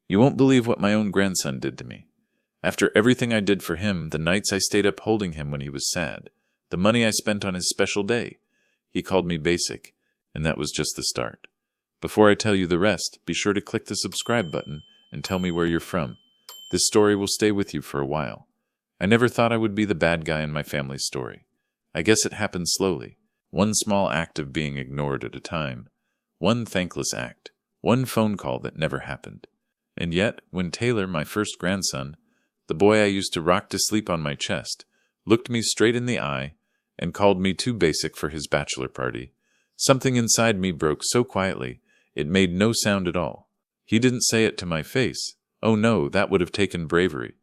You won't believe what my own grandson did to me. After everything I did for him, the nights I stayed up holding him when he was sad, the money I spent on his special day, he called me basic, and that was just the start. Before I tell you the rest, be sure to click the subscribe button and tell me where you're from. This story will stay with you for a while. I never thought I would be the bad guy in my family's story. I guess it happened slowly. One small act of being ignored at a time. One thankless act. One phone call that never happened. And yet, when Taylor, my first grandson, the boy I used to rock to sleep on my chest, looked me straight in the eye and called me too basic for his bachelor party, something inside me broke so quietly it made no sound at all. He didn't say it to my face. Oh no, that would have taken bravery.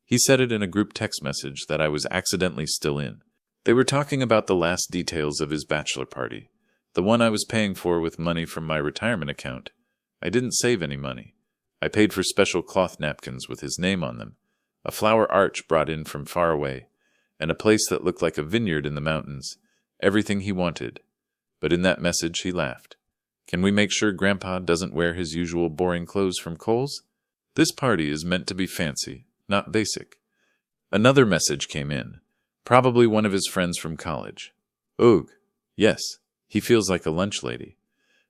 He said it in a group text message that I was accidentally still in. They were talking about the last details of his bachelor party, the one I was paying for with money from my retirement account. I didn't save any money. I paid for special cloth napkins with his name on them, a flower arch brought in from far away, and a place that looked like a vineyard in the mountains. Everything he wanted. But in that message he laughed. Can we make sure Grandpa doesn't wear his usual boring clothes from Kohl's? This party is meant to be fancy, not basic. Another message came in. Probably one of his friends from college. Ugh. Yes, he feels like a lunch lady.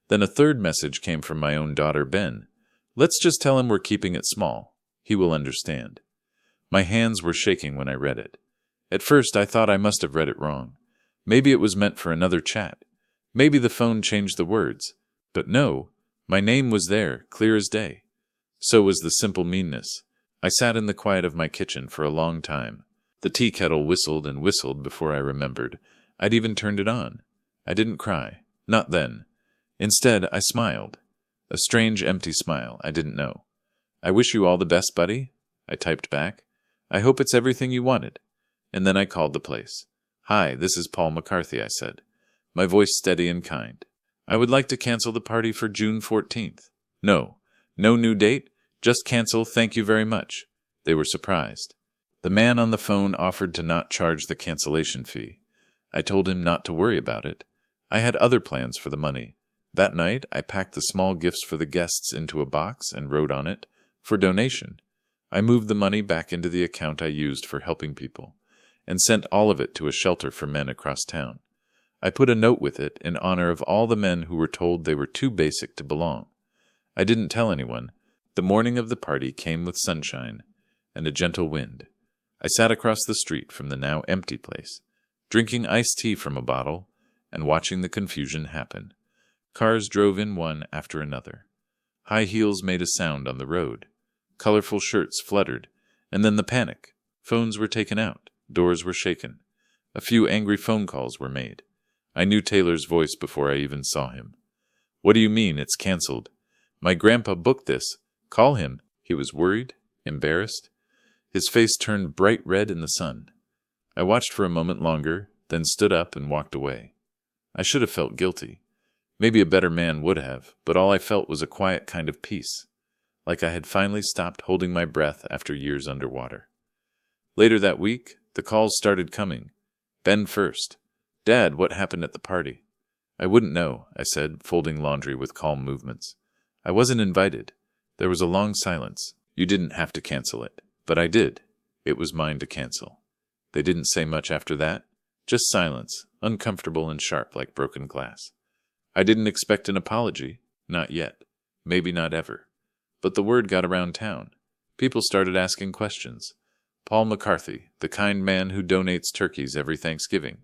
Then a third message came from my own daughter, Ben. Let's just tell him we're keeping it small. He will understand. My hands were shaking when I read it. At first I thought I must have read it wrong. Maybe it was meant for another chat. Maybe the phone changed the words. But no, my name was there, clear as day. So was the simple meanness. I sat in the quiet of my kitchen for a long time. The tea kettle whistled and whistled before I remembered. I'd even turned it on. I didn't cry. Not then. Instead, I smiled. A strange, empty smile I didn't know. I wish you all the best, buddy, I typed back. I hope it's everything you wanted. And then I called the place. Hi, this is Paul McCarthy, I said, my voice steady and kind. I would like to cancel the party for June 14th. No new date, just cancel, thank you very much. They were surprised. The man on the phone offered to not charge the cancellation fee. I told him not to worry about it. I had other plans for the money. That night, I packed the small gifts for the guests into a box and wrote on it, for donation. I moved the money back into the account I used for helping people, and sent all of it to a shelter for men across town. I put a note with it in honor of all the men who were told they were too basic to belong. I didn't tell anyone. The morning of the party came with sunshine and a gentle wind. I sat across the street from the now empty place, drinking iced tea from a bottle and watching the confusion happen. Cars drove in one after another. High heels made a sound on the road. Colorful shirts fluttered, and then the panic. Phones were taken out. Doors were shaken. A few angry phone calls were made. I knew Taylor's voice before I even saw him. What do you mean, it's canceled? My grandpa booked this. Call him. He was worried, embarrassed. His face turned bright red in the sun. I watched for a moment longer, then stood up and walked away. I should have felt guilty. Maybe a better man would have, but all I felt was a quiet kind of peace, like I had finally stopped holding my breath after years underwater. Later that week, the calls started coming. Ben first. Dad, what happened at the party? I wouldn't know, I said, folding laundry with calm movements. I wasn't invited. There was a long silence. You didn't have to cancel it. But I did. It was mine to cancel. They didn't say much after that. Just silence, uncomfortable and sharp like broken glass. I didn't expect an apology. Not yet. Maybe not ever. But the word got around town. People started asking questions. Paul McCarthy, the kind man who donates turkeys every Thanksgiving.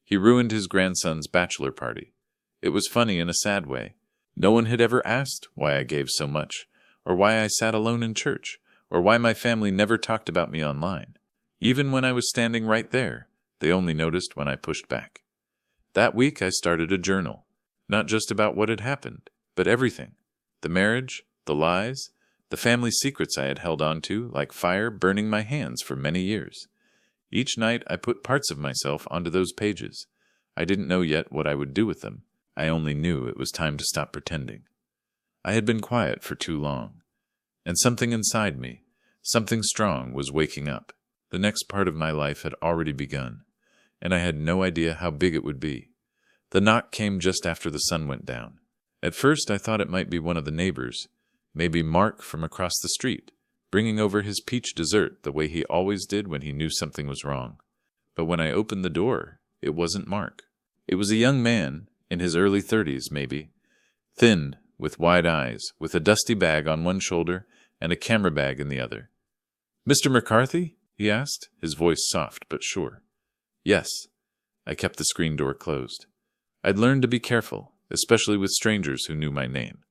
He ruined his grandson's bachelor party. It was funny in a sad way. No one had ever asked why I gave so much, or why I sat alone in church, or why my family never talked about me online. Even when I was standing right there, they only noticed when I pushed back. That week I started a journal, not just about what had happened, but everything. The marriage, the lies, the family secrets I had held on to like fire burning my hands for many years. Each night I put parts of myself onto those pages. I didn't know yet what I would do with them. I only knew it was time to stop pretending. I had been quiet for too long, and something inside me, something strong, was waking up. The next part of my life had already begun, and I had no idea how big it would be. The knock came just after the sun went down. At first I thought it might be one of the neighbors. Maybe Mark from across the street, bringing over his peach dessert the way he always did when he knew something was wrong. But when I opened the door, it wasn't Mark. It was a young man, in his early 30s maybe, thin, with wide eyes, with a dusty bag on one shoulder and a camera bag in the other. "Mr. McCarthy?" he asked, his voice soft but sure. "Yes." I kept the screen door closed. I'd learned to be careful, especially with strangers who knew my name.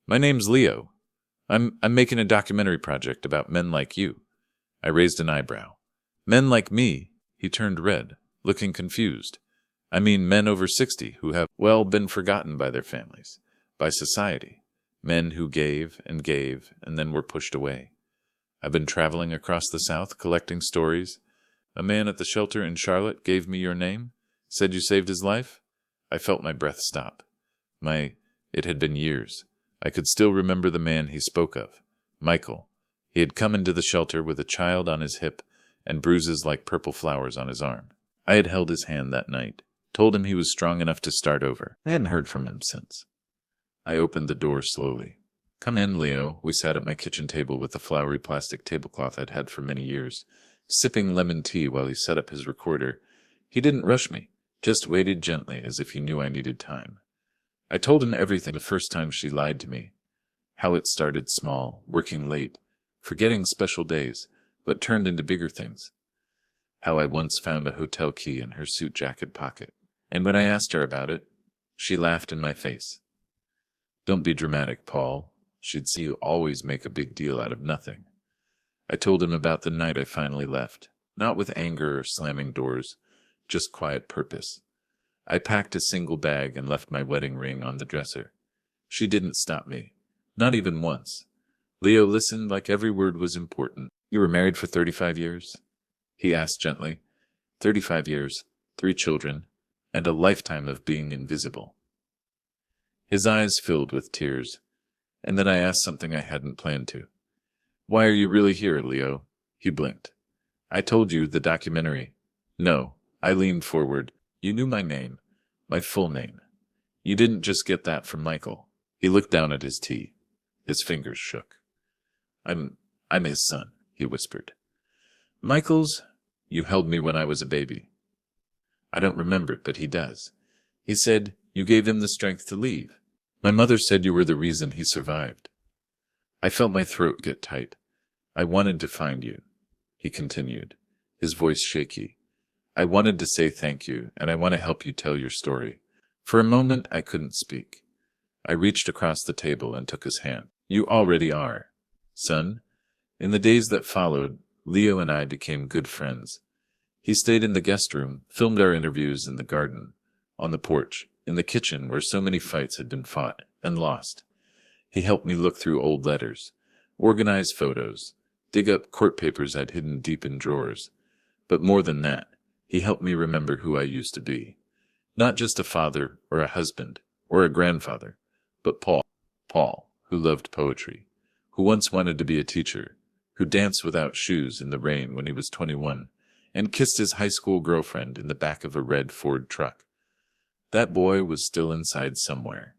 "My name's Leo. I'm making a documentary project about men like you." I raised an eyebrow. "Men like me?" He turned red, looking confused. "I mean men over 60 who have, well, been forgotten by their families, by society. Men who gave and then were pushed away. I've been traveling across the South collecting stories. A man at the shelter in Charlotte gave me your name, said you saved his life." I felt my breath stop. It had been years. I could still remember the man he spoke of, Michael. He had come into the shelter with a child on his hip and bruises like purple flowers on his arm. I had held his hand that night, told him he was strong enough to start over. I hadn't heard from him since. I opened the door slowly. "Come in, Leo." We sat at my kitchen table with the flowery plastic tablecloth I'd had for many years, sipping lemon tea while he set up his recorder. He didn't rush me, just waited gently as if he knew I needed time. I told him everything the first time she lied to me. How it started small, working late, forgetting special days, but turned into bigger things. How I once found a hotel key in her suit jacket pocket. And when I asked her about it, she laughed in my face. "Don't be dramatic, Paul. She'd see you always make a big deal out of nothing." I told him about the night I finally left, not with anger or slamming doors, just quiet purpose. I packed a single bag and left my wedding ring on the dresser. She didn't stop me, not even once. Leo listened like every word was important. "You were married for 35 years? He asked gently. 35 years, 3 children, and a lifetime of being invisible." His eyes filled with tears, and then I asked something I hadn't planned to. "Why are you really here, Leo?" He blinked. "I told you, the documentary." "No." I leaned forward. "You knew my name, my full name. You didn't just get that from Michael." He looked down at his tea. His fingers shook. I'm his son," he whispered. "Michael's? You held me when I was a baby." "I don't remember it, but he does. He said you gave him the strength to leave. My mother said you were the reason he survived." I felt my throat get tight. "I wanted to find you," he continued, his voice shaky. "I wanted to say thank you, and I want to help you tell your story." For a moment, I couldn't speak. I reached across the table and took his hand. "You already are, son." In the days that followed, Leo and I became good friends. He stayed in the guest room, filmed our interviews in the garden, on the porch, in the kitchen where so many fights had been fought and lost. He helped me look through old letters, organize photos, dig up court papers I'd hidden deep in drawers. But more than that, he helped me remember who I used to be. Not just a father or a husband or a grandfather, but Paul, who loved poetry, who once wanted to be a teacher, who danced without shoes in the rain when he was 21, and kissed his high school girlfriend in the back of a red Ford truck. That boy was still inside somewhere.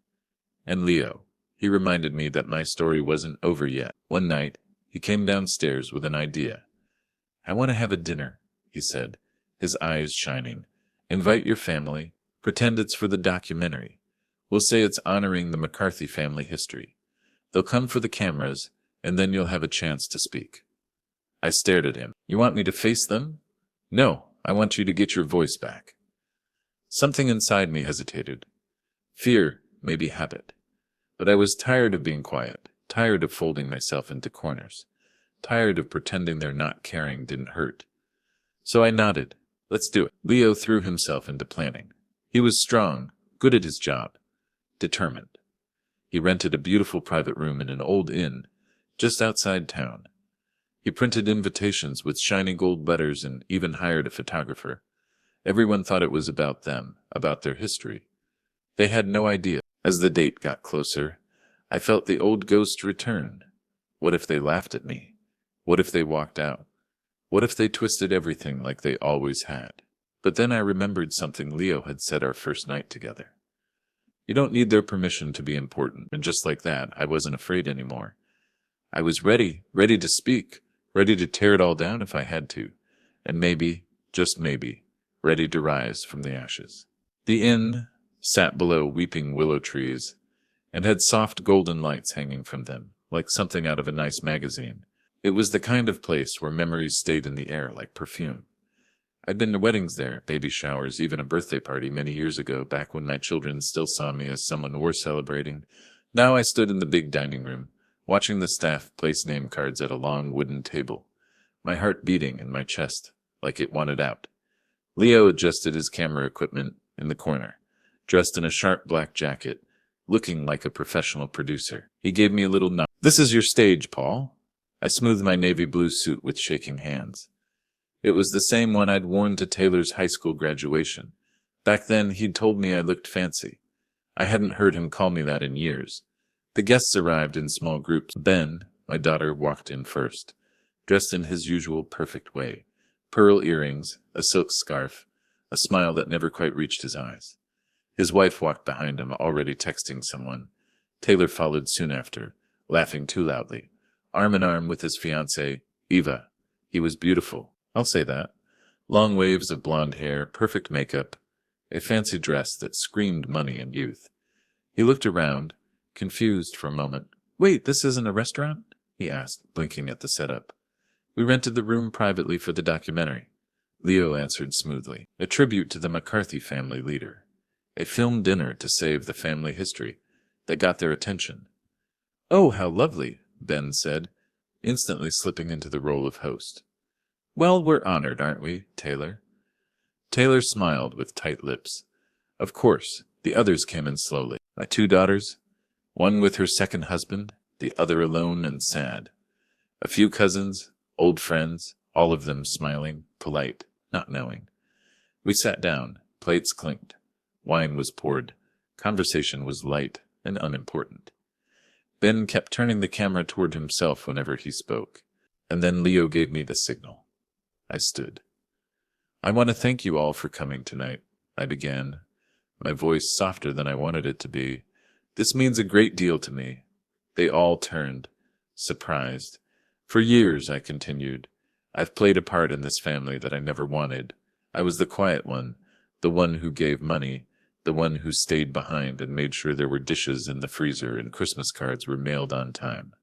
And Leo, he reminded me that my story wasn't over yet. One night, he came downstairs with an idea. "I want to have a dinner," he said, his eyes shining. "Invite your family. Pretend it's for the documentary. We'll say it's honoring the McCarthy family history. They'll come for the cameras, and then you'll have a chance to speak." I stared at him. "You want me to face them?" "No, I want you to get your voice back." Something inside me hesitated. Fear, maybe habit. But I was tired of being quiet, tired of folding myself into corners, tired of pretending their not caring didn't hurt. So I nodded. "Let's do it." Leo threw himself into planning. He was strong, good at his job, determined. He rented a beautiful private room in an old inn just outside town. He printed invitations with shiny gold letters and even hired a photographer. Everyone thought it was about them, about their history. They had no idea. As the date got closer, I felt the old ghost return. What if they laughed at me? What if they walked out? What if they twisted everything like they always had? But then I remembered something Leo had said our first night together. "You don't need their permission to be important," and just like that, I wasn't afraid anymore. I was ready to speak, ready to tear it all down if I had to, and maybe, just maybe, ready to rise from the ashes. The inn sat below weeping willow trees and had soft golden lights hanging from them, like something out of a nice magazine. It was the kind of place where memories stayed in the air like perfume. I'd been to weddings there, baby showers, even a birthday party many years ago, back when my children still saw me as someone worth celebrating. Now I stood in the big dining room, watching the staff place name cards at a long wooden table, my heart beating in my chest like it wanted out. Leo adjusted his camera equipment in the corner, dressed in a sharp black jacket, looking like a professional producer. He gave me a little nod. "This is your stage, Paul." I smoothed my navy blue suit with shaking hands. It was the same one I'd worn to Taylor's high school graduation. Back then, he'd told me I looked fancy. I hadn't heard him call me that in years. The guests arrived in small groups. Ben, my daughter, walked in first, dressed in his usual perfect way. Pearl earrings, a silk scarf, a smile that never quite reached his eyes. His wife walked behind him, already texting someone. Taylor followed soon after, laughing too loudly, arm in arm with his fiancée, Eva. He was beautiful, I'll say that. Long waves of blonde hair, perfect makeup, a fancy dress that screamed money and youth. He looked around, confused for a moment. "Wait, this isn't a restaurant?" he asked, blinking at the setup. "We rented the room privately for the documentary," Leo answered smoothly. "A tribute to the McCarthy family leader. A film dinner to save the family history that got their attention." "Oh, how lovely," Ben said, instantly slipping into the role of host. "Well, we're honored, aren't we, Taylor?" Taylor smiled with tight lips. Of course, the others came in slowly. My 2 daughters, one with her second husband, the other alone and sad. A few cousins, old friends, all of them smiling, polite, not knowing. We sat down, plates clinked. Wine was poured. Conversation was light and unimportant. Ben kept turning the camera toward himself whenever he spoke, and then Leo gave me the signal. I stood. "I want to thank you all for coming tonight," I began, my voice softer than I wanted it to be. "This means a great deal to me." They all turned, surprised. "For years," I continued, "I've played a part in this family that I never wanted. I was the quiet one, the one who gave money, the one who stayed behind and made sure there were dishes in the freezer and Christmas cards were mailed on time.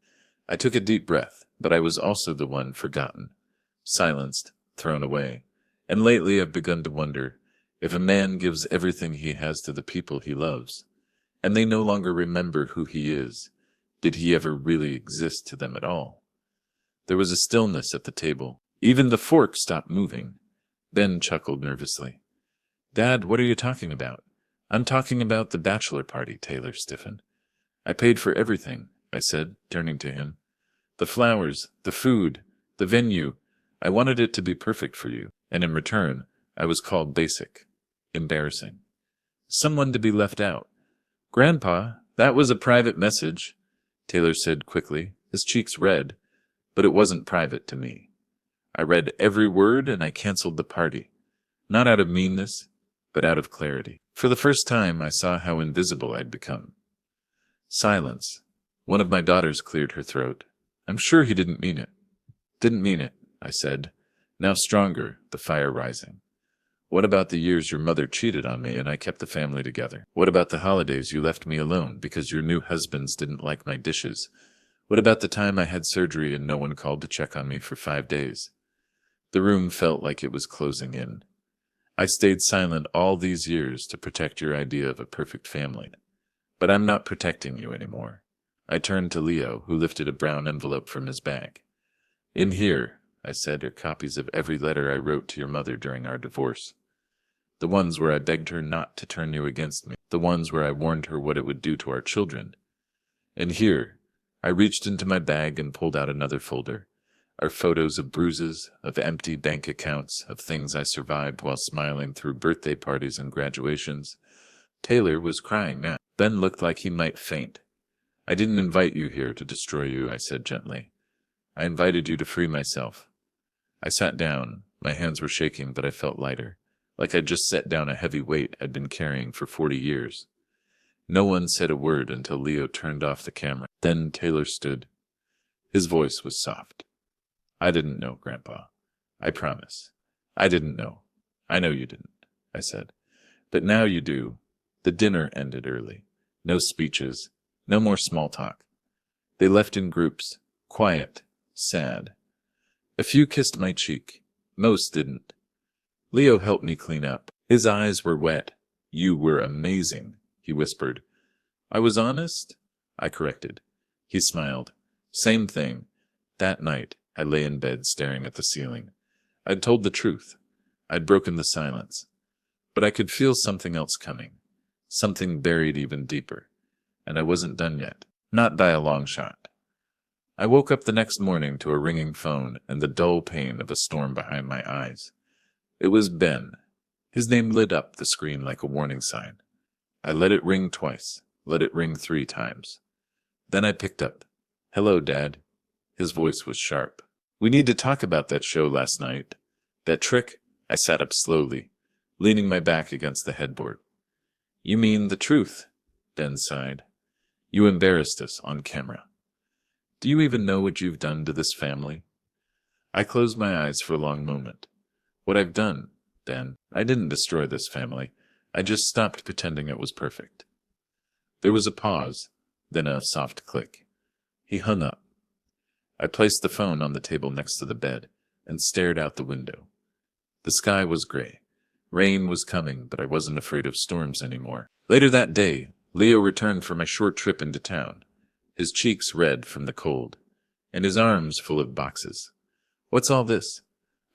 I took a deep breath, but I was also the one forgotten, silenced, thrown away. And lately I've begun to wonder, if a man gives everything he has to the people he loves, and they no longer remember who he is, did he ever really exist to them at all? There was a stillness at the table. Even the fork stopped moving. Ben chuckled nervously. "Dad, what are you talking about?" "I'm talking about the bachelor party," Taylor stiffened. "I paid for everything," I said, turning to him. "The flowers, the food, the venue. I wanted it to be perfect for you, and in return, I was called basic. Embarrassing. Someone to be left out." "Grandpa, that was a private message," Taylor said quickly, his cheeks red, but it wasn't private to me. I read every word and I canceled the party, not out of meanness, but out of clarity. For the first time, I saw how invisible I'd become. Silence. One of my daughters cleared her throat. "I'm sure he didn't mean it." "Didn't mean it," I said, now stronger, the fire rising. "What about the years your mother cheated on me and I kept the family together? What about the holidays you left me alone because your new husbands didn't like my dishes? What about the time I had surgery and no one called to check on me for 5 days? The room felt like it was closing in. I stayed silent all these years to protect your idea of a perfect family. But I'm not protecting you anymore. I turned to Leo, who lifted a brown envelope from his bag. "In here," I said, "are copies of every letter I wrote to your mother during our divorce. The ones where I begged her not to turn you against me. The ones where I warned her what it would do to our children. And here," I reached into my bag and pulled out another folder, "are photos of bruises, of empty bank accounts, of things I survived while smiling through birthday parties and graduations." Taylor was crying now. Ben looked like he might faint. "I didn't invite you here to destroy you," I said gently. "I invited you to free myself." I sat down. My hands were shaking, but I felt lighter, like I'd just set down a heavy weight I'd been carrying for 40 years. No one said a word until Leo turned off the camera. Then Taylor stood. His voice was soft. I didn't know, Grandpa. I promise. I didn't know. I know you didn't, I said. But now you do. The dinner ended early. No speeches. No more small talk. They left in groups, quiet, sad. A few kissed my cheek. Most didn't. Leo helped me clean up. His eyes were wet. You were amazing, he whispered. I was honest? I corrected. He smiled. Same thing. That night, I lay in bed staring at the ceiling. I'd told the truth. I'd broken the silence. But I could feel something else coming. Something buried even deeper. And I wasn't done yet. Not by a long shot. I woke up the next morning to a ringing phone and the dull pain of a storm behind my eyes. It was Ben. His name lit up the screen like a warning sign. I let it ring twice, let it ring 3 times. Then I picked up. Hello, Dad. His voice was sharp. We need to talk about that show last night. That trick? I sat up slowly, leaning my back against the headboard. You mean the truth? Ben sighed. You embarrassed us on camera. Do you even know what you've done to this family? I closed my eyes for a long moment. What I've done, Ben, I didn't destroy this family. I just stopped pretending it was perfect. There was a pause, then a soft click. He hung up. I placed the phone on the table next to the bed and stared out the window. The sky was gray. Rain was coming, but I wasn't afraid of storms anymore. Later that day, Leo returned from a short trip into town, his cheeks red from the cold, and his arms full of boxes. What's all this?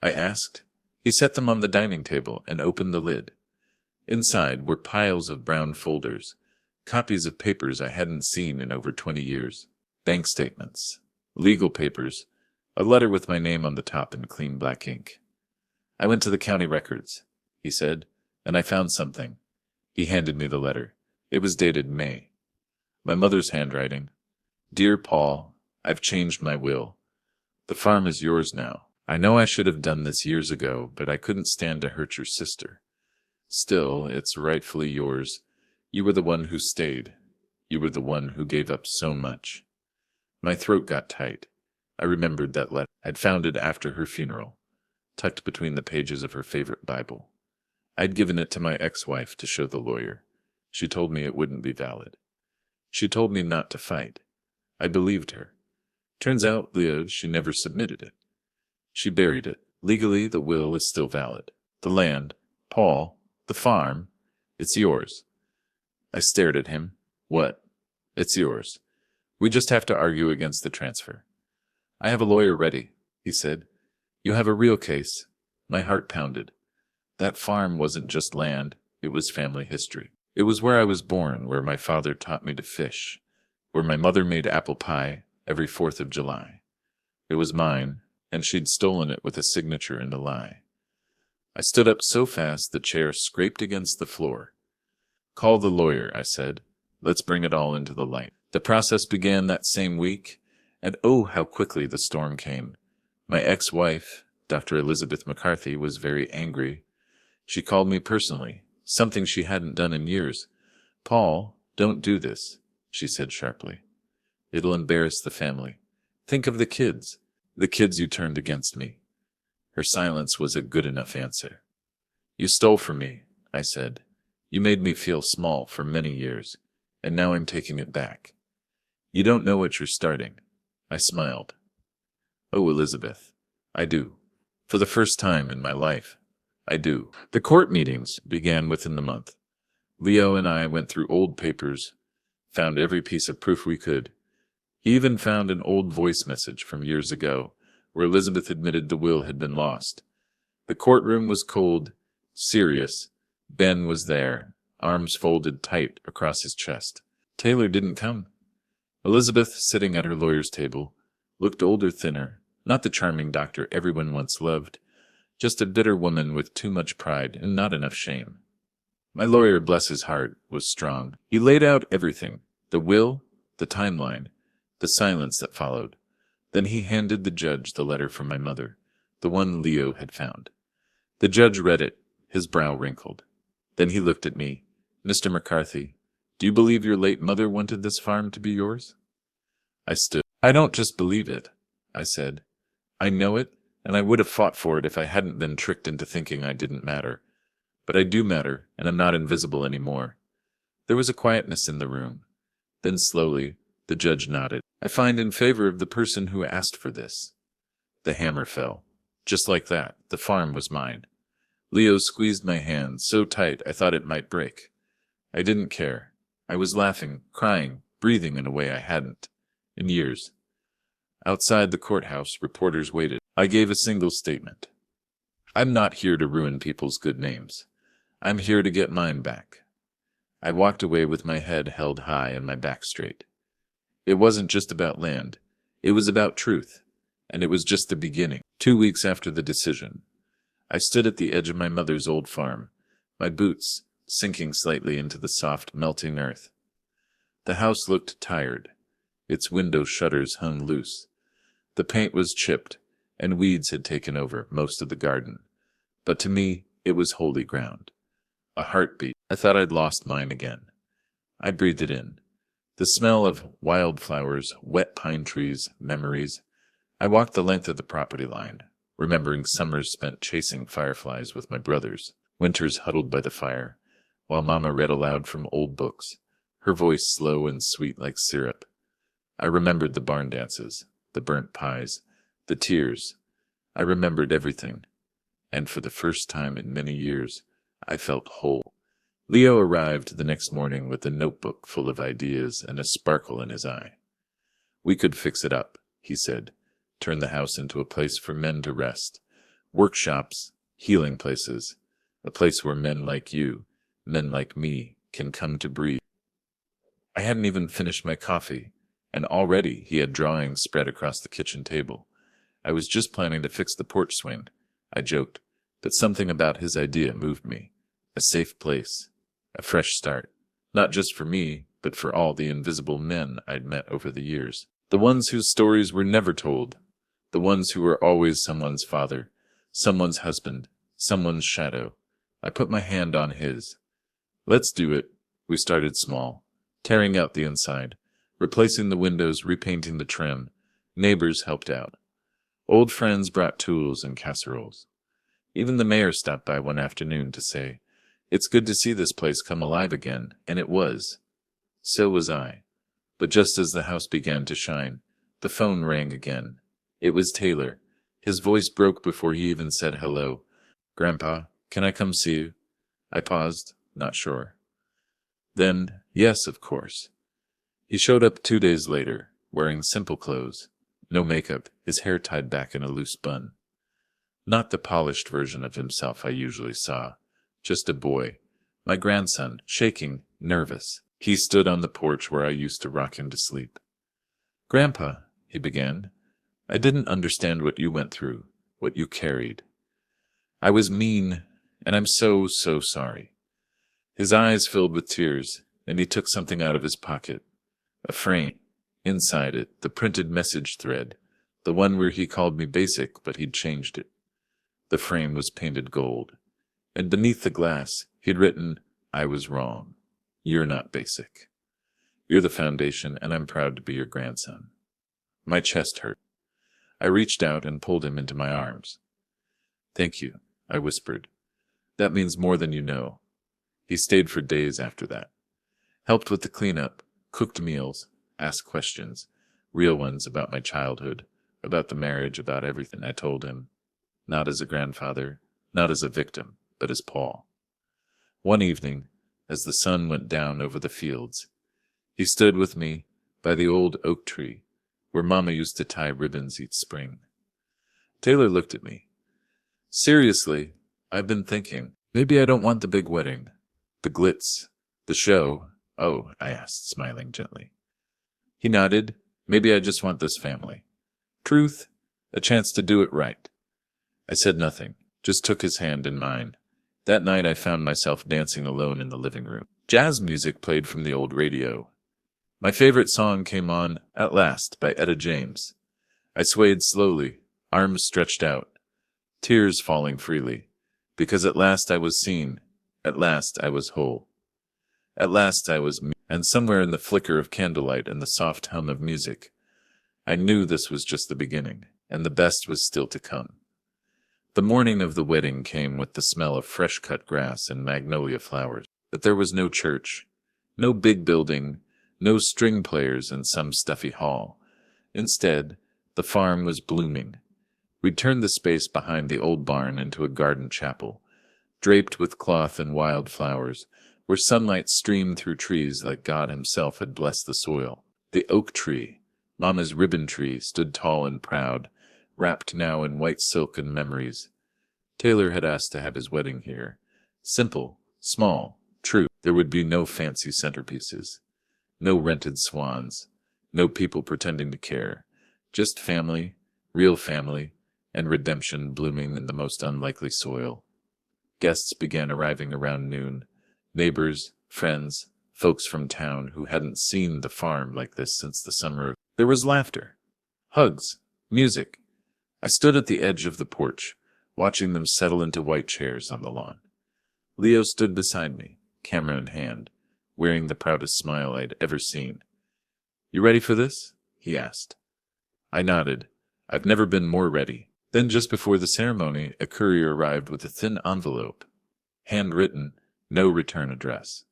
I asked. He set them on the dining table and opened the lid. Inside were piles of brown folders, copies of papers I hadn't seen in over 20 years, bank statements, legal papers, a letter with my name on the top in clean black ink. I went to the county records, he said, and I found something. He handed me the letter. It was dated May. My mother's handwriting. Dear Paul, I've changed my will. The farm is yours now. I know I should have done this years ago, but I couldn't stand to hurt your sister. Still, it's rightfully yours. You were the one who stayed. You were the one who gave up so much. My throat got tight. I remembered that letter. I'd found it after her funeral, tucked between the pages of her favorite Bible. I'd given it to my ex-wife to show the lawyer. She told me it wouldn't be valid. She told me not to fight. I believed her. Turns out, Leo, she never submitted it. She buried it. Legally, the will is still valid. The land, Paul, the farm, it's yours. I stared at him. What? It's yours. We just have to argue against the transfer. I have a lawyer ready, he said. You have a real case. My heart pounded. That farm wasn't just land, it was family history. It was where I was born, where my father taught me to fish, where my mother made apple pie every 4th of July. It was mine, and she'd stolen it with a signature and a lie. I stood up so fast the chair scraped against the floor. Call the lawyer, I said. Let's bring it all into the light. The process began that same week, and oh, how quickly the storm came. My ex-wife, Dr. Elizabeth McCarthy, was very angry. She called me personally, something she hadn't done in years. Paul, don't do this, she said sharply. It'll embarrass the family. Think of the kids you turned against me. Her silence was a good enough answer. You stole from me, I said. You made me feel small for many years, and now I'm taking it back. You don't know what you're starting. I smiled. Oh, Elizabeth, I do. For the first time in my life, I do. The court meetings began within the month. Leo and I went through old papers, found every piece of proof we could. He even found an old voice message from years ago, where Elizabeth admitted the will had been lost. The courtroom was cold, serious. Ben was there, arms folded tight across his chest. Taylor didn't come. Elizabeth, sitting at her lawyer's table, looked older, thinner, not the charming doctor everyone once loved, just a bitter woman with too much pride and not enough shame. My lawyer, bless his heart, was strong. He laid out everything, the will, the timeline, the silence that followed. Then he handed the judge the letter from my mother, the one Leo had found. The judge read it, his brow wrinkled. Then he looked at me. Mr. McCarthy, do you believe your late mother wanted this farm to be yours? I stood. I don't just believe it, I said. I know it, and I would have fought for it if I hadn't been tricked into thinking I didn't matter. But I do matter, and I'm not invisible anymore. There was a quietness in the room. Then slowly, the judge nodded. I find in favor of the person who asked for this. The hammer fell. Just like that, the farm was mine. Leo squeezed my hand so tight I thought it might break. I didn't care. I was laughing, crying, breathing in a way I hadn't in years. Outside the courthouse, reporters waited. I gave a single statement. I'm not here to ruin people's good names. I'm here to get mine back. I walked away with my head held high and my back straight. It wasn't just about land. It was about truth. And it was just the beginning. 2 weeks after the decision, I stood at the edge of my mother's old farm, my boots sinking slightly into the soft, melting earth. The house looked tired. Its window shutters hung loose. The paint was chipped, and weeds had taken over most of the garden. But to me, it was holy ground. A heartbeat. I thought I'd lost mine again. I breathed it in. The smell of wildflowers, wet pine trees, memories. I walked the length of the property line, remembering summers spent chasing fireflies with my brothers, winters huddled by the fire, while Mama read aloud from old books, her voice slow and sweet like syrup. I remembered the barn dances, the burnt pies, the tears. I remembered everything. And for the first time in many years, I felt whole. Leo arrived the next morning with a notebook full of ideas and a sparkle in his eye. We could fix it up, he said. Turn the house into a place for men to rest. Workshops, healing places. A place where men like you, men like me, can come to breathe. I hadn't even finished my coffee, and already he had drawings spread across the kitchen table. I was just planning to fix the porch swing, I joked, but something about his idea moved me. A safe place. A fresh start. Not just for me, but for all the invisible men I'd met over the years. The ones whose stories were never told. The ones who were always someone's father, someone's husband, someone's shadow. I put my hand on his. Let's do it. We started small, tearing out the inside, replacing the windows, repainting the trim. Neighbors helped out. Old friends brought tools and casseroles. Even the mayor stopped by one afternoon to say, "It's good to see this place come alive again," and it was. So was I. But just as the house began to shine, the phone rang again. It was Taylor. His voice broke before he even said hello. "Grandpa, can I come see you?" I paused, not sure. Then, yes, of course. He showed up 2 days later, wearing simple clothes. No makeup, his hair tied back in a loose bun. Not the polished version of himself I usually saw. Just a boy. My grandson, shaking, nervous. He stood on the porch where I used to rock him to sleep. "Grandpa," he began, "I didn't understand what you went through, what you carried. I was mean, and I'm so sorry." His eyes filled with tears, and he took something out of his pocket. A frame. Inside it, the printed message thread, the one where he called me basic, but he'd changed it. The frame was painted gold, and beneath the glass, he'd written, "I was wrong. You're not basic. You're the foundation, and I'm proud to be your grandson." My chest hurt. I reached out and pulled him into my arms. "Thank you," I whispered. "That means more than you know." He stayed for days after that. Helped with the cleanup, cooked meals, asked questions, real ones about my childhood, about the marriage, about everything. I told him, not as a grandfather, not as a victim, but as Paul. One evening, as the sun went down over the fields, he stood with me by the old oak tree where Mama used to tie ribbons each spring. Taylor looked at me. "Seriously, I've been thinking, maybe I don't want the big wedding, the glitz, the show." "Oh," I asked, smiling gently. He nodded. "Maybe I just want this family. Truth, a chance to do it right." I said nothing, just took his hand in mine. That night I found myself dancing alone in the living room. Jazz music played from the old radio. My favorite song came on, At Last, by Etta James. I swayed slowly, arms stretched out, tears falling freely, because at last I was seen, at last I was whole. At last I was me, and somewhere in the flicker of candlelight and the soft hum of music, I knew this was just the beginning, and the best was still to come. The morning of the wedding came with the smell of fresh-cut grass and magnolia flowers, but there was no church, no big building, no string players in some stuffy hall. Instead, the farm was blooming. We'd turned the space behind the old barn into a garden chapel, draped with cloth and wild flowers, where sunlight streamed through trees like God himself had blessed the soil. The oak tree, Mama's ribbon tree, stood tall and proud, wrapped now in white silk and memories. Taylor had asked to have his wedding here. Simple, small, true. There would be no fancy centerpieces, no rented swans, no people pretending to care. Just family, real family, and redemption blooming in the most unlikely soil. Guests began arriving around noon. Neighbors, friends, folks from town who hadn't seen the farm like this since the summer. There was laughter, hugs, music. I stood at the edge of the porch, watching them settle into white chairs on the lawn. Leo stood beside me, camera in hand, wearing the proudest smile I'd ever seen. "You ready for this?" he asked. I nodded. I've never been more ready. Then just before the ceremony, a courier arrived with a thin envelope. Handwritten, no return address.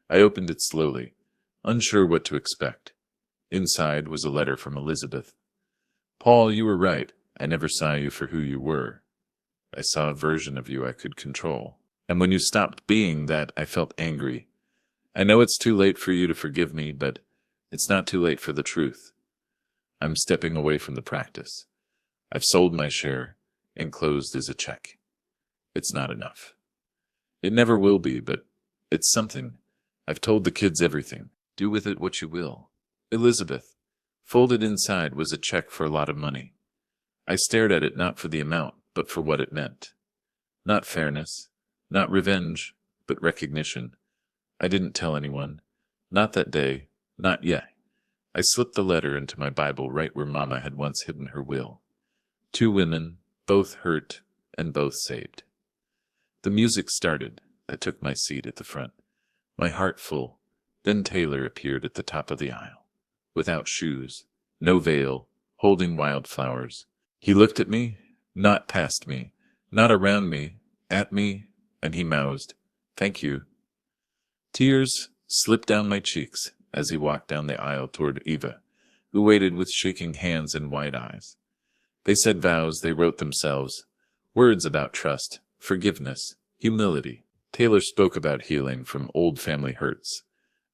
I opened it slowly, unsure what to expect. Inside was a letter from Elizabeth. "Paul, you were right. I never saw you for who you were. I saw a version of you I could control. And when you stopped being that, I felt angry. I know it's too late for you to forgive me, but it's not too late for the truth. I'm stepping away from the practice. I've sold my share. Enclosed is a check. It's not enough. It never will be, but it's something. I've told the kids everything. Do with it what you will. Elizabeth." Folded inside was a check for a lot of money. I stared at it not for the amount, but for what it meant. Not fairness, not revenge, but recognition. I didn't tell anyone. Not that day, not yet. I slipped the letter into my Bible right where Mama had once hidden her will. 2 women, both hurt and both saved. The music started. I took my seat at the front, my heart full. Then Taylor appeared at the top of the aisle, without shoes, no veil, holding wildflowers. He looked at me, not past me, not around me, at me, and he mouthed, "Thank you." Tears slipped down my cheeks as he walked down the aisle toward Eva, who waited with shaking hands and wide eyes. They said vows they wrote themselves, words about trust, forgiveness, humility. Taylor spoke about healing from old family hurts,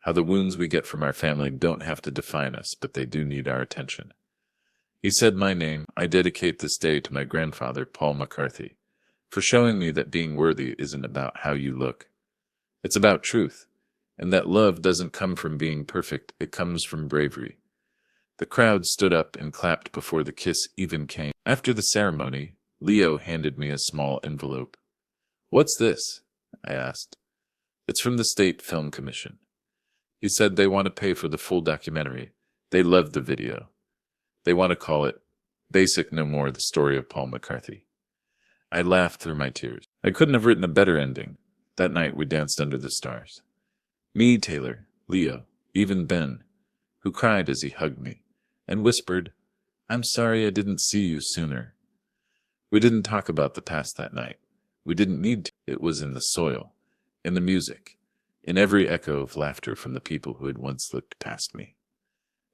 how the wounds we get from our family don't have to define us, but they do need our attention. He said my name. "I dedicate this day to my grandfather, Paul McCarthy, for showing me that being worthy isn't about how you look. It's about truth, and that love doesn't come from being perfect, it comes from bravery." The crowd stood up and clapped before the kiss even came. After the ceremony, Leo handed me a small envelope. "What's this?" I asked. "It's from the State Film Commission." He said they want to pay for the full documentary. They loved the video. They want to call it Basic No More, the story of Paul McCarthy. I laughed through my tears. I couldn't have written a better ending. That night we danced under the stars. Me, Taylor, Leo, even Ben, who cried as he hugged me, and whispered, "I'm sorry I didn't see you sooner." We didn't talk about the past that night. We didn't need to. It was in the soil, in the music, in every echo of laughter from the people who had once looked past me,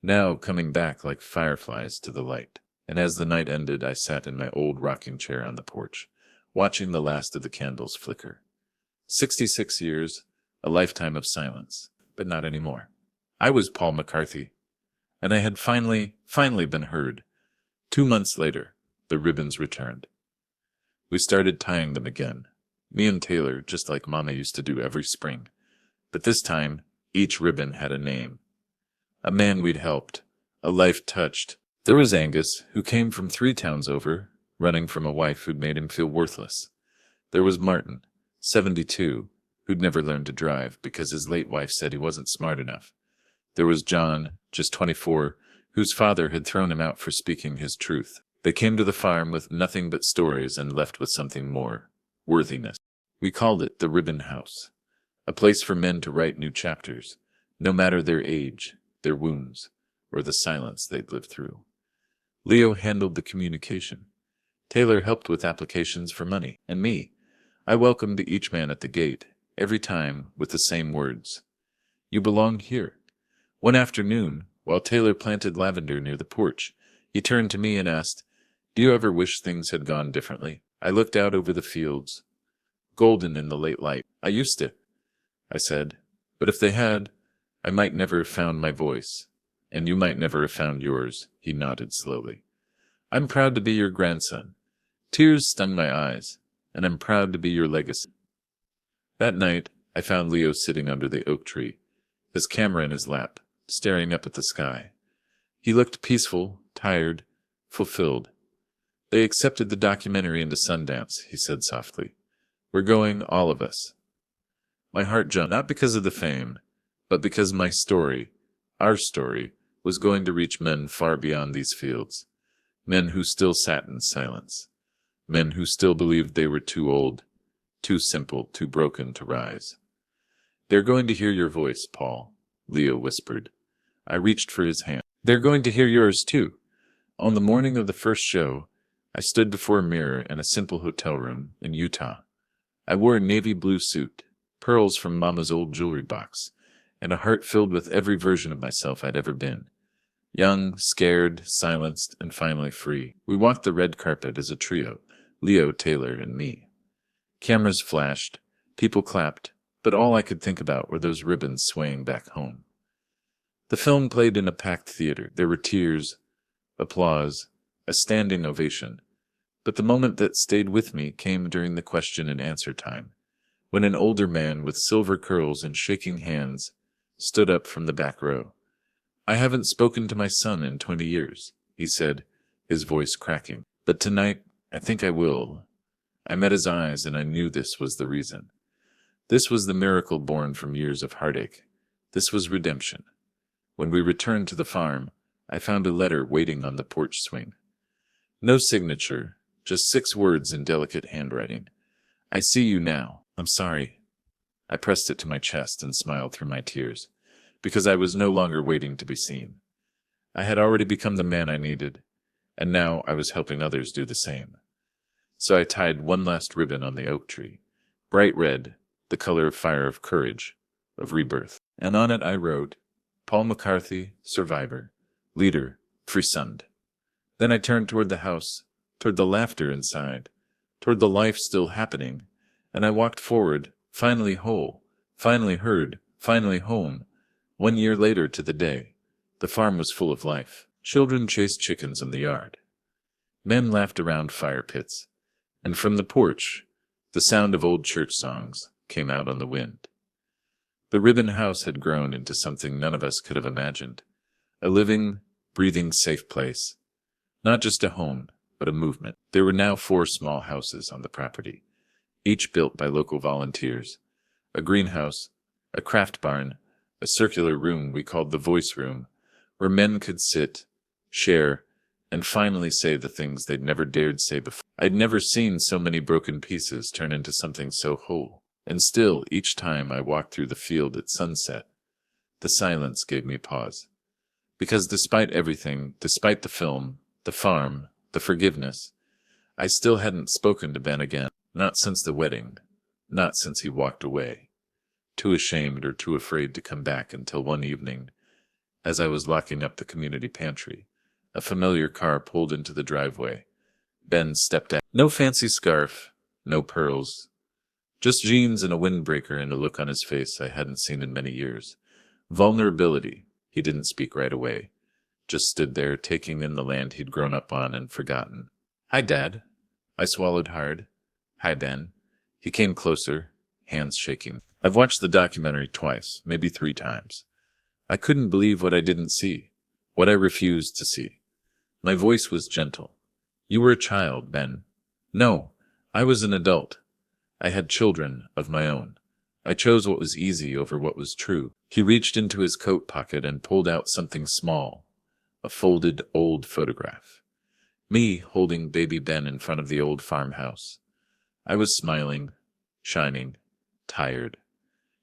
now coming back like fireflies to the light. And as the night ended, I sat in my old rocking chair on the porch, watching the last of the candles flicker. 66 years, a lifetime of silence, but not anymore. I was Paul McCarthy, and I had finally been heard. 2 months later, the ribbons returned. We started tying them again, me and Taylor, just like Mama used to do every spring. But this time, each ribbon had a name. A man we'd helped, a life touched. There was Angus, who came from 3 towns over, running from a wife who'd made him feel worthless. There was Martin, 72, who'd never learned to drive because his late wife said he wasn't smart enough. There was John, just 24, whose father had thrown him out for speaking his truth. They came to the farm with nothing but stories and left with something more, worthiness. We called it the Ribbon House, a place for men to write new chapters, no matter their age, their wounds, or the silence they'd lived through. Leo handled the communication. Taylor helped with applications for money, and me, I welcomed each man at the gate, every time with the same words. You belong here. One afternoon, while Taylor planted lavender near the porch, he turned to me and asked, Do you ever wish things had gone differently? I looked out over the fields, golden in the late light. I used to, I said, but if they had, I might never have found my voice, and you might never have found yours, he nodded slowly. I'm proud to be your grandson. Tears stung my eyes, and I'm proud to be your legacy. That night, I found Leo sitting under the oak tree, his camera in his lap, staring up at the sky. He looked peaceful, tired, fulfilled. They accepted the documentary into Sundance, he said softly. We're going, all of us. My heart jumped, not because of the fame, but because my story, our story, was going to reach men far beyond these fields. Men who still sat in silence. Men who still believed they were too old, too simple, too broken to rise. They're going to hear your voice, Paul, Leo whispered. I reached for his hand. They're going to hear yours, too. On the morning of the first show, I stood before a mirror in a simple hotel room in Utah. I wore a navy blue suit, pearls from Mama's old jewelry box, and a heart filled with every version of myself I'd ever been. Young, scared, silenced, and finally free. We walked the red carpet as a trio, Leo, Taylor, and me. Cameras flashed, people clapped, but all I could think about were those ribbons swaying back home. The film played in a packed theater. There were tears, applause, a standing ovation. But the moment that stayed with me came during the question and answer time, when an older man with silver curls and shaking hands stood up from the back row. I haven't spoken to my son in 20 years, he said, his voice cracking. But tonight, I think I will. I met his eyes and I knew this was the reason. This was the miracle born from years of heartache. This was redemption. When we returned to the farm, I found a letter waiting on the porch swing. No signature, just 6 words in delicate handwriting. I see you now. I'm sorry. I pressed it to my chest and smiled through my tears, because I was no longer waiting to be seen. I had already become the man I needed, and now I was helping others do the same. So I tied one last ribbon on the oak tree, bright red, the color of fire, of courage, of rebirth. And on it I wrote, Paul McCarthy, survivor, leader, Frisund. Then I turned toward the house, toward the laughter inside, toward the life still happening, and I walked forward, finally whole, finally heard, finally home. 1 year later to the day, the farm was full of life. Children chased chickens in the yard. Men laughed around fire pits, and from the porch, the sound of old church songs came out on the wind. The ribbon house had grown into something none of us could have imagined, a living, breathing, safe place. Not just a home, but a movement. There were now 4 small houses on the property, each built by local volunteers. A greenhouse, a craft barn, a circular room we called the voice room, where men could sit, share, and finally say the things they'd never dared say before. I'd never seen so many broken pieces turn into something so whole. And still, each time I walked through the field at sunset, the silence gave me pause. Because despite everything, despite the film, the farm, the forgiveness, I still hadn't spoken to Ben again. Not since the wedding. Not since he walked away. Too ashamed or too afraid to come back until one evening, as I was locking up the community pantry, a familiar car pulled into the driveway. Ben stepped out. No fancy scarf, no pearls, just jeans and a windbreaker and a look on his face I hadn't seen in many years. Vulnerability. He didn't speak right away. Just stood there, taking in the land he'd grown up on and forgotten. Hi, Dad. I swallowed hard. Hi, Ben. He came closer, hands shaking. I've watched the documentary twice, maybe 3 times. I couldn't believe what I didn't see, what I refused to see. My voice was gentle. You were a child, Ben. No, I was an adult. I had children of my own. I chose what was easy over what was true. He reached into his coat pocket and pulled out something small, a folded old photograph. Me holding baby Ben in front of the old farmhouse. I was smiling, shining, tired.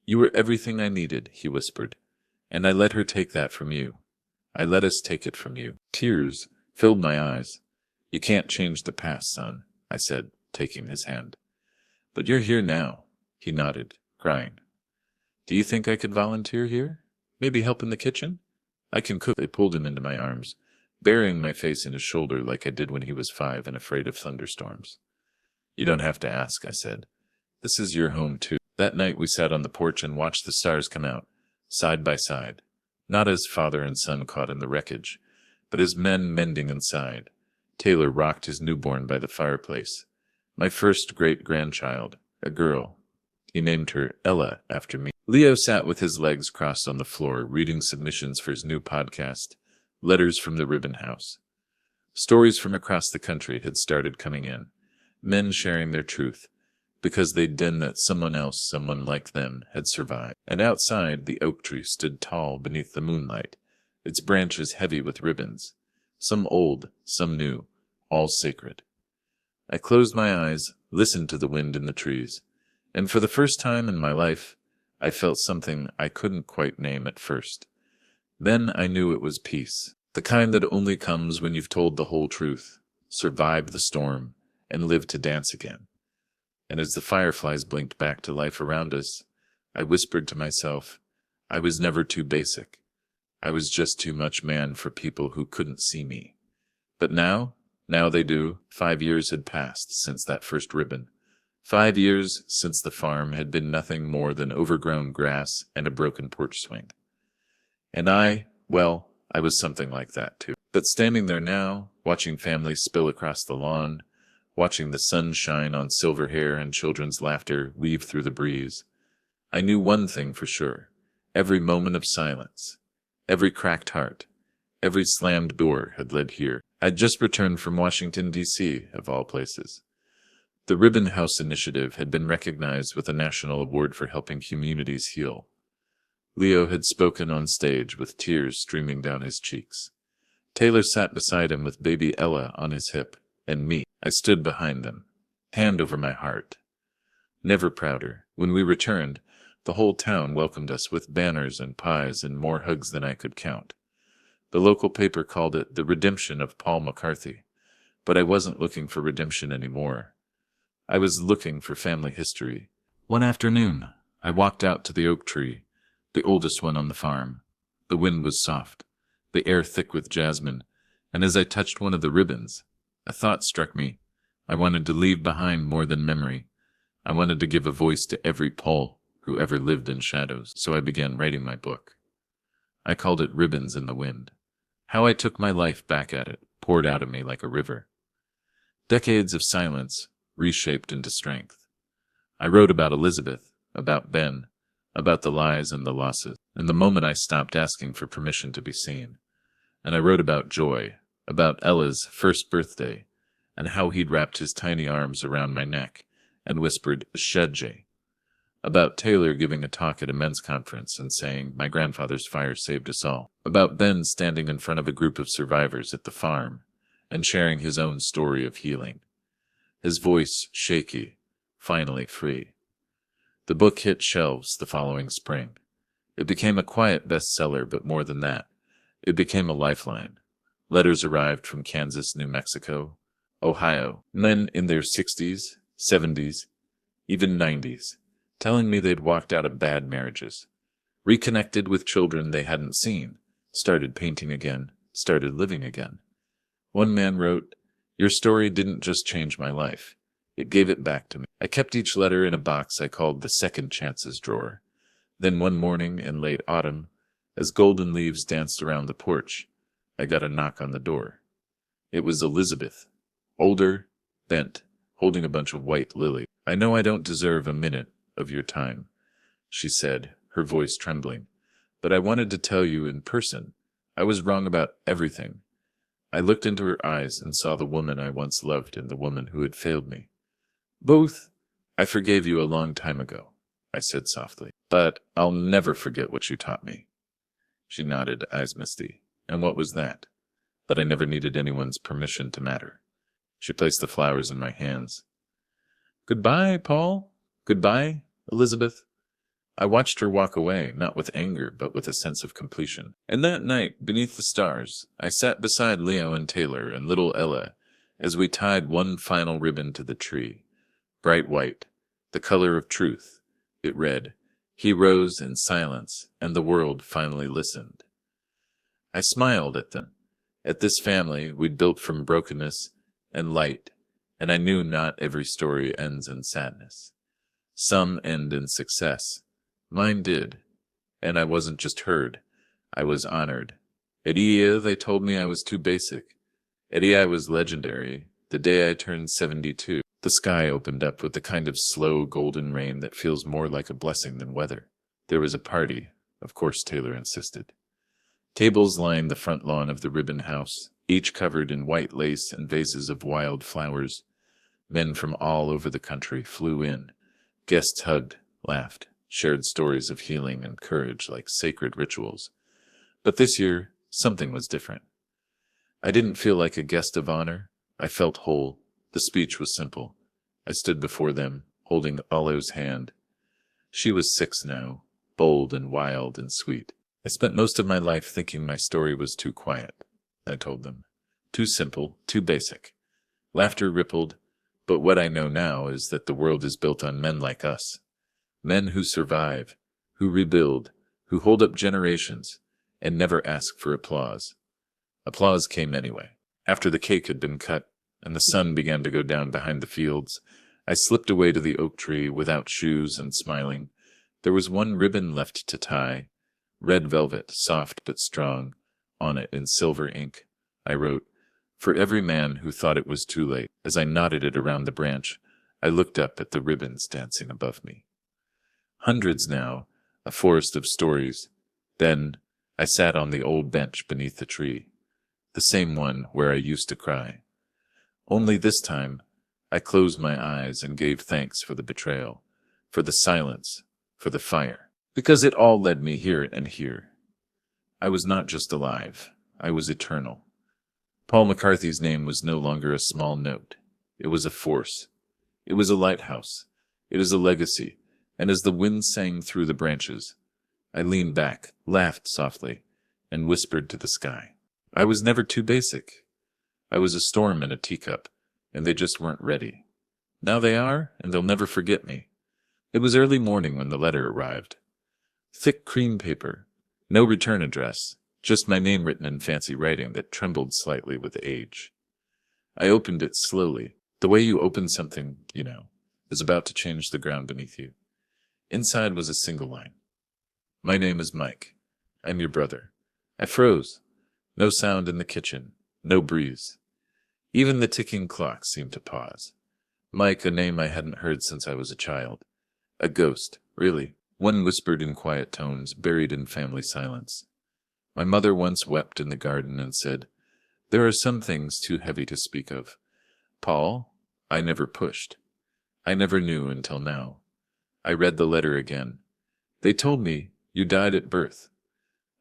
You were everything I needed, he whispered, and I let her take that from you. I let us take it from you. Tears filled my eyes. You can't change the past, son, I said, taking his hand. But you're here now. He nodded, crying. Do you think I could volunteer here? Maybe help in the kitchen? I can cook. I pulled him into my arms, burying my face in his shoulder like I did when he was 5 and afraid of thunderstorms. You don't have to ask, I said. This is your home, too. That night we sat on the porch and watched the stars come out, side by side, not as father and son caught in the wreckage, but as men mending inside. Taylor rocked his newborn by the fireplace. My first great-grandchild, a girl. He named her Ella after me. Leo sat with his legs crossed on the floor, reading submissions for his new podcast, Letters from the Ribbon House. Stories from across the country had started coming in, men sharing their truth, because they'd done that someone else, someone like them, had survived. And outside, the oak tree stood tall beneath the moonlight, its branches heavy with ribbons, some old, some new, all sacred. I closed my eyes, listened to the wind in the trees, and for the first time in my life, I felt something I couldn't quite name at first. Then I knew it was peace, the kind that only comes when you've told the whole truth, survived the storm, and lived to dance again. And as the fireflies blinked back to life around us, I whispered to myself, I was never too basic. I was just too much man for people who couldn't see me. But now they do. 5 years had passed since that first ribbon. 5 years since the farm had been nothing more than overgrown grass and a broken porch swing. And I was something like that too. But standing there now, watching families spill across the lawn, watching the sun shine on silver hair and children's laughter weave through the breeze, I knew one thing for sure. Every moment of silence, every cracked heart, every slammed door had led here. I'd just returned from Washington, D.C., of all places. The Ribbon House Initiative had been recognized with a national award for helping communities heal. Leo had spoken on stage with tears streaming down his cheeks. Taylor sat beside him with baby Ella on his hip, and me. I stood behind them, hand over my heart. Never prouder. When we returned, the whole town welcomed us with banners and pies and more hugs than I could count. The local paper called it the redemption of Paul McCarthy, but I wasn't looking for redemption anymore. I was looking for family history. One afternoon, I walked out to the oak tree, the oldest one on the farm. The wind was soft, the air thick with jasmine, and as I touched one of the ribbons, a thought struck me. I wanted to leave behind more than memory. I wanted to give a voice to every Paul who ever lived in shadows, so I began writing my book. I called it Ribbons in the Wind. How I took my life back at it, poured out of me like a river. Decades of silence reshaped into strength. I wrote about Elizabeth, about Ben, about the lies and the losses, and the moment I stopped asking for permission to be seen. And I wrote about Joy, about Ella's first birthday, and how he'd wrapped his tiny arms around my neck and whispered, Shedje. About Taylor giving a talk at a men's conference and saying, my grandfather's fire saved us all. About Ben standing in front of a group of survivors at the farm and sharing his own story of healing. His voice shaky, finally free. The book hit shelves the following spring. It became a quiet bestseller, but more than that, it became a lifeline. Letters arrived from Kansas, New Mexico, Ohio, men in their 60s, 70s, even 90s, telling me they'd walked out of bad marriages, reconnected with children they hadn't seen, started painting again, started living again. One man wrote, your story didn't just change my life. It gave it back to me. I kept each letter in a box I called the Second Chances drawer. Then one morning in late autumn, as golden leaves danced around the porch, I got a knock on the door. It was Elizabeth, older, bent, holding a bunch of white lilies. I know I don't deserve a minute of your time, she said, her voice trembling, but I wanted to tell you in person. I was wrong about everything. I looked into her eyes and saw the woman I once loved and the woman who had failed me. Both. I forgave you a long time ago, I said softly, but I'll never forget what you taught me. She nodded, eyes misty. And what was that? That I never needed anyone's permission to matter. She placed the flowers in my hands. Goodbye, Paul. Goodbye, Elizabeth. I watched her walk away, not with anger, but with a sense of completion. And that night, beneath the stars, I sat beside Leo and Taylor and little Ella as we tied one final ribbon to the tree. Bright white, the color of truth. It read, "He rose in silence, and the world finally listened." I smiled at them, at this family we'd built from brokenness and light, and I knew not every story ends in sadness. Some end in success. Mine did, and I wasn't just heard, I was honored. At EA, they told me I was too basic. At EA, I was legendary. The day I turned 72, the sky opened up with the kind of slow golden rain that feels more like a blessing than weather. There was a party, of course Taylor insisted. Tables lined the front lawn of the ribbon house, each covered in white lace and vases of wild flowers. Men from all over the country flew in. Guests hugged, laughed, shared stories of healing and courage like sacred rituals. But this year, something was different. I didn't feel like a guest of honor. I felt whole. The speech was simple. I stood before them, holding Olive's hand. She was 6 now, bold and wild and sweet. I spent most of my life thinking my story was too quiet, I told them. Too simple, too basic. Laughter rippled, but what I know now is that the world is built on men like us. Men who survive, who rebuild, who hold up generations, and never ask for applause. Applause came anyway. After the cake had been cut, and the sun began to go down behind the fields, I slipped away to the oak tree without shoes and smiling. There was one ribbon left to tie, red velvet, soft but strong. On it, in silver ink, I wrote, "For every man who thought it was too late." As I knotted it around the branch, I looked up at the ribbons dancing above me. Hundreds now, a forest of stories. Then I sat on the old bench beneath the tree, the same one where I used to cry. Only this time, I closed my eyes and gave thanks for the betrayal, for the silence, for the fire, because it all led me here and here. I was not just alive, I was eternal. Paul McCarthy's name was no longer a small note. It was a force. It was a lighthouse. It is a legacy. And as the wind sang through the branches, I leaned back, laughed softly, and whispered to the sky. I was never too basic. I was a storm in a teacup, and they just weren't ready. Now they are, and they'll never forget me. It was early morning when the letter arrived. Thick cream paper, no return address, just my name written in fancy writing that trembled slightly with age. I opened it slowly, the way you open something, is about to change the ground beneath you. Inside was a single line. "My name is Mike. I'm your brother." I froze. No sound in the kitchen, no breeze. Even the ticking clock seemed to pause. Mike, a name I hadn't heard since I was a child. A ghost, really. One whispered in quiet tones, buried in family silence. My mother once wept in the garden and said, "There are some things too heavy to speak of. Paul, I never pushed. I never knew until now." I read the letter again. "They told me you died at birth."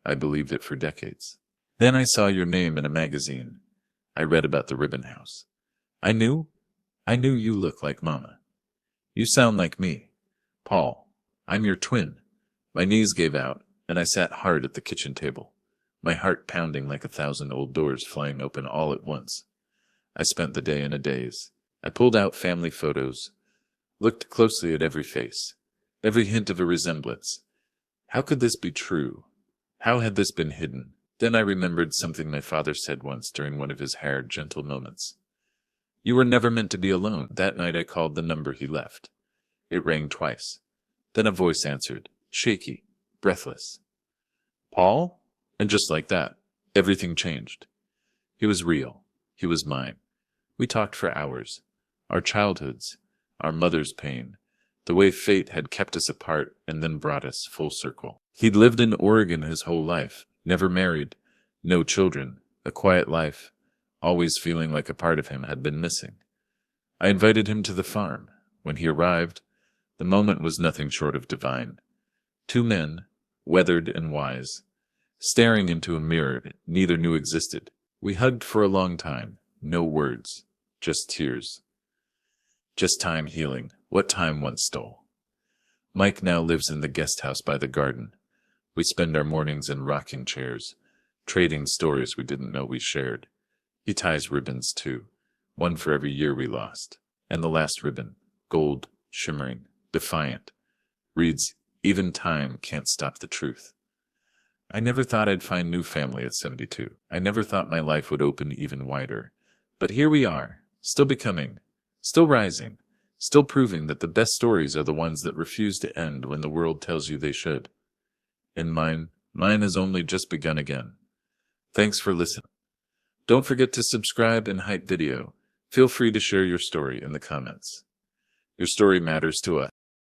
I believed it for decades. Then I saw your name in a magazine. I read about the ribbon house. I knew you look like Mama. You sound like me. Paul, I'm your twin. My knees gave out, and I sat hard at the kitchen table, my heart pounding like 1,000 old doors flying open all at once. I spent the day in a daze. I pulled out family photos, looked closely at every face, every hint of a resemblance. How could this be true? How had this been hidden? Then I remembered something my father said once during one of his hard, gentle moments. "You were never meant to be alone." That night I called the number he left. It rang twice. Then a voice answered, shaky, breathless. "Paul?" And just like that, everything changed. He was real. He was mine. We talked for hours. Our childhoods, our mother's pain, the way fate had kept us apart and then brought us full circle. He'd lived in Oregon his whole life, never married, no children, a quiet life, always feeling like a part of him had been missing. I invited him to the farm. When he arrived, the moment was nothing short of divine. 2 men, weathered and wise, staring into a mirror neither knew existed. We hugged for a long time, no words, just tears. Just time healing, what time once stole. Mike now lives in the guest house by the garden. We spend our mornings in rocking chairs, trading stories we didn't know we shared. He ties ribbons too, one for every year we lost. And the last ribbon, gold, shimmering, defiant, reads, "Even time can't stop the truth." I never thought I'd find new family at 72. I never thought my life would open even wider. But here we are, still becoming, still rising, still proving that the best stories are the ones that refuse to end when the world tells you they should. And mine has only just begun again. Thanks for listening. Don't forget to subscribe and hype video. Feel free to share your story in the comments. Your story matters to us.